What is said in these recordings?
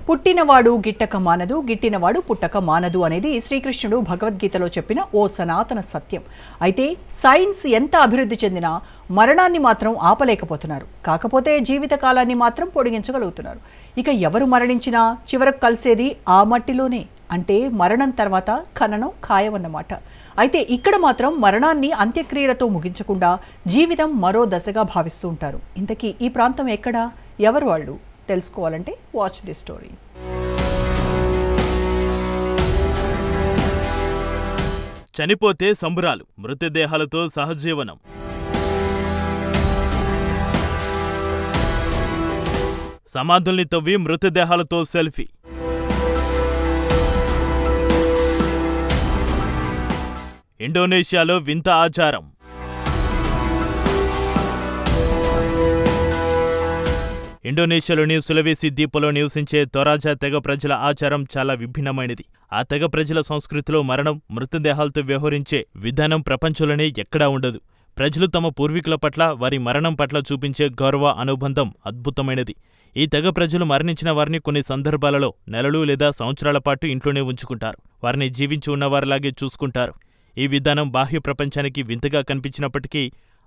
పుట్టినవాడు గిట్టక మానదు, గిట్టినవాడు పుట్టక మానదు అనేది శ్రీకృష్ణుడు భగవద్గీతలో చెప్పిన ఓ సనాతన సత్యం. అయితే సైన్స్ ఎంత అభివృద్ధి చెందినా మరణాన్ని మాత్రం ఆపలేకపోతున్నారు. కాకపోతే జీవితకాలాన్ని మాత్రం పొడిగించగలుగుతున్నారు. ఇక ఎవరు మరణించినా చివరకు కలిసేది ఆ మట్టిలోనే. అంటే మరణం తర్వాత ఖననం ఖాయమన్నమాట. అయితే ఇక్కడ మాత్రం మరణాన్ని అంత్యక్రియలతో ముగించకుండా జీవితం మరో దశగా భావిస్తూ ఉంటారు. ఇంతకీ ఈ ప్రాంతం ఎక్కడా, ఎవరు వాళ్ళు తెలుసుకోవాలంటే వాచ్ ది స్టోరీ. చనిపోతే సంబరాలు, మృతదేహాలతో సహజీవనం. సమాధుల్ని తవ్వి మృతదేహాలతో సెల్ఫీ. ఇండోనేషియాలో వింత ఆచారం. ఇండోనేషియాలోని సులవేసి ద్వీపంలో నివసించే తొరాజా తెగ ప్రజల ఆచారం చాలా విభిన్నమైనది. ఆ తెగ ప్రజల సంస్కృతిలో మరణం, మృతదేహాలతో వ్యవహరించే విధానం ప్రపంచంలోనే ఎక్కడా ఉండదు. ప్రజలు తమ పూర్వీకుల పట్ల, వారి మరణం పట్ల చూపించే గౌరవ అనుబంధం అద్భుతమైనది. ఈ తెగ ప్రజలు మరణించిన వారిని కొన్ని సందర్భాలలో నెలలు లేదా సంవత్సరాల పాటు ఇంట్లోనే ఉంచుకుంటారు. వారిని జీవించి ఉన్నవారిలాగే చూసుకుంటారు. ఈ విధానం బాహ్య ప్రపంచానికి వింతగా కనిపించినప్పటికీ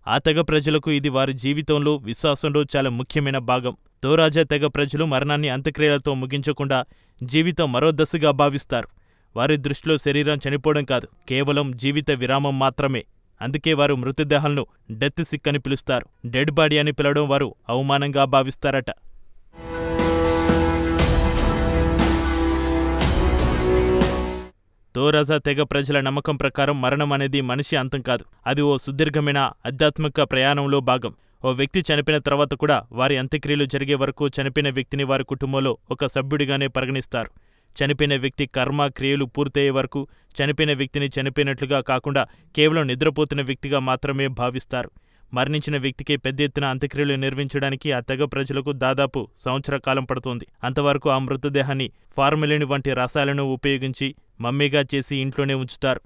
ఆ తెగ ప్రజలకు ఇది వారి జీవితంలో, విశ్వాసంలో చాలా ముఖ్యమైన భాగం. తోరాజా తెగ ప్రజలు మరణాన్ని అంత్యక్రియలతో ముగించకుండా జీవితం మరో దశగా భావిస్తారు. వారి దృష్టిలో శరీరం చనిపోవడం కాదు, కేవలం జీవిత విరామం మాత్రమే. అందుకే వారు మృతదేహాలను డెత్ సిక్ అని పిలుస్తారు. డెడ్ బాడీ అని పిలవడం వారు అవమానంగా భావిస్తారట. తోరాజా తెగ ప్రజల నమ్మకం ప్రకారం మరణం అనేది మనిషి అంతం కాదు, అది ఓ సుదీర్ఘమైన ఆధ్యాత్మిక ప్రయాణంలో భాగం. ఓ వ్యక్తి చనిపోయిన తర్వాత కూడా వారి అంత్యక్రియలు జరిగే వరకు చనిపోయిన వ్యక్తిని వారి కుటుంబంలో ఒక సభ్యుడిగానే పరిగణిస్తారు. చనిపోయిన వ్యక్తి కర్మ, క్రియలు పూర్తయ్యే వరకు చనిపోయిన వ్యక్తిని చనిపోయినట్లుగా కాకుండా కేవలం నిద్రపోతున్న వ్యక్తిగా మాత్రమే భావిస్తారు. మరణించిన వ్యక్తికి పెద్ద ఎత్తున అంత్యక్రియలు నిర్వహించడానికి ఆ తెగ ప్రజలకు దాదాపు సంవత్సర కాలం పడుతోంది. అంతవరకు ఆ మృతదేహాన్ని ఫార్మలిన్ వంటి రసాయలను ఉపయోగించి మమ్మీగా చేసి ఇంట్లోనే ఉంచుతారు.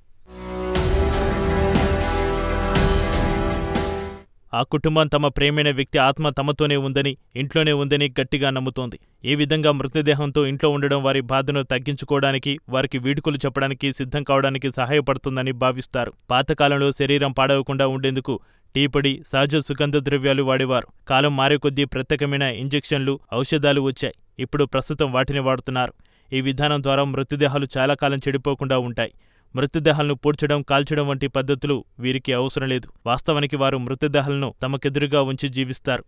ఆ కుటుంబం తమ ప్రేమైన వ్యక్తి ఆత్మ తమతోనే ఉందని, ఇంట్లోనే ఉందని గట్టిగా నమ్ముతోంది. ఈ విధంగా మృతదేహంతో ఇంట్లో ఉండడం వారి బాధను తగ్గించుకోవడానికి, వారికి వీడుకోలు చెప్పడానికి సిద్ధం కావడానికి సహాయపడుతుందని భావిస్తారు. పాతకాలంలో శరీరం పాడవకుండా ఉండేందుకు టీపొడి, సహజ సుగంధ ద్రవ్యాలు వాడేవారు. కాలం మారే కొద్దీ ప్రత్యేకమైన ఇంజెక్షన్లు, ఔషధాలు వచ్చాయి. ఇప్పుడు ప్రస్తుతం వాటిని వాడుతున్నారు. ఈ విధానం ద్వారా మృతదేహాలు చాలా కాలం చెడిపోకుండా ఉంటాయి. మృతదేహాలను పూడ్చడం, కాల్చడం వంటి పద్ధతులు వీరికి అవసరం లేదు. వాస్తవానికి వారు మృతదేహాలను తమకెదురుగా ఉంచి జీవిస్తారు.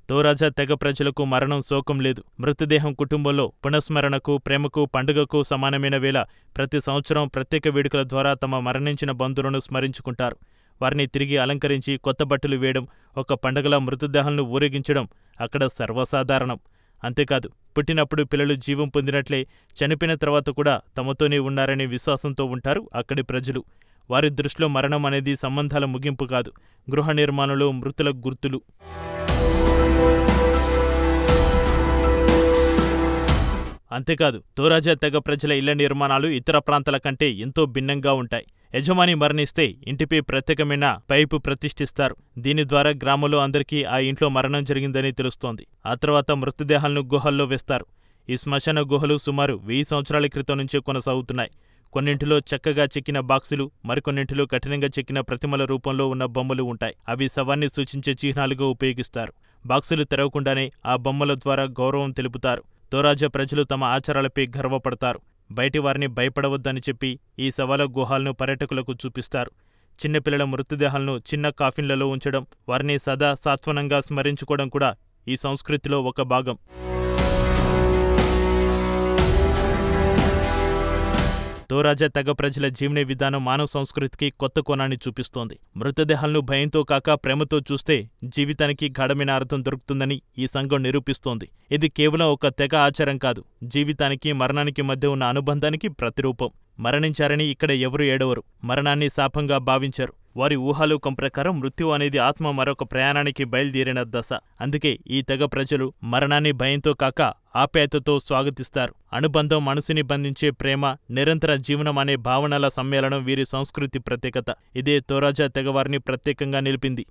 తోరాజా తెగ ప్రజలకు మరణం శోకం లేదు. మృతదేహం కుటుంబంలో పునఃస్మరణకు, ప్రేమకు, పండుగకు సమానమైన వేళ ప్రతి సంవత్సరం ప్రత్యేక వేడుకల ద్వారా తమ మరణించిన బంధువులను స్మరించుకుంటారు. వారిని తిరిగి అలంకరించి కొత్త బట్టలు వేయడం, ఒక పండుగలా మృతదేహాలను ఊరేగించడం అక్కడ సర్వసాధారణం. అంతేకాదు, పుట్టినప్పుడు పిల్లలు జీవం పొందినట్లే చనిపోయిన తర్వాత కూడా తమతోనే ఉన్నారనే విశ్వాసంతో ఉంటారు అక్కడి ప్రజలు. వారి దృష్టిలో మరణం అనేది సంబంధాల ముగింపు కాదు, గృహ నిర్మాణంలో మృతుల గుర్తులు. అంతేకాదు, తోరాజా తెగ ప్రజల ఇళ్ల నిర్మాణాలు ఇతర ప్రాంతాల కంటే ఎంతో భిన్నంగా ఉంటాయి. యజమాని మరణిస్తే ఇంటిపై ప్రత్యేకమైన పైపు ప్రతిష్ఠిస్తారు. దీని ద్వారా గ్రామంలో అందరికీ ఆ ఇంట్లో మరణం జరిగిందని తెలుస్తోంది. ఆ తర్వాత మృతదేహాలను గుహల్లో వేస్తారు. ఈ శ్మశాన గుహలు సుమారు 1000 సంవత్సరాల క్రితం నుంచే కొనసాగుతున్నాయి. కొన్నింటిలో చక్కగా చెక్కిన బాక్సులు, మరికొన్నింటిలో కఠినంగా చెక్కిన ప్రతిమల రూపంలో ఉన్న బొమ్మలు ఉంటాయి. అవి శవాన్ని సూచించే చిహ్నాలుగా ఉపయోగిస్తారు. బాక్సులు తెరవకుండానే ఆ బొమ్మల ద్వారా గౌరవం తెలుపుతారు. తోరాజా ప్రజలు తమ ఆచారాలపై గర్వపడతారు. బయటి వారిని భయపడవద్దని చెప్పి ఈ శవాల గుహాలను పర్యాటకులకు చూపిస్తారు. చిన్నపిల్లల మృతదేహాలను చిన్న కాఫిన్లలో ఉంచడం, వారిని సదా సాత్వనంగా స్మరించుకోవడం కూడా ఈ సంస్కృతిలో ఒక భాగం. తోరాజా తెగ ప్రజల జీవన విధానం మానవ సంస్కృతికి కొత్త కోణాన్ని చూపిస్తోంది. మృతదేహాలను భయంతో కాక ప్రేమతో చూస్తే జీవితానికి గాఢమైన అర్థం దొరుకుతుందని ఈ సంఘం నిరూపిస్తోంది. ఇది కేవలం ఒక తెగ ఆచారం కాదు, జీవితానికి, మరణానికి మధ్య ఉన్న అనుబంధానికి ప్రతిరూపం. మరణించారని ఇక్కడ ఎవరు ఏడవరు, మరణాన్ని శాపంగా భావించారు. వారి ఊహాలోకం ప్రకారం మృత్యు అనేది ఆత్మ మరొక ప్రయాణానికి బయలుదేరిన దశ. అందుకే ఈ తెగ ప్రజలు మరణాన్ని భయంతో కాక ఆప్యాయతతో స్వాగతిస్తారు. అనుబంధం మనసుని బంధించే ప్రేమ, నిరంతర జీవనం అనే భావనల సమ్మేళనం వీరి సంస్కృతి ప్రత్యేకత. ఇదే తోరాజా తెగవారిని ప్రత్యేకంగా నిలిపింది.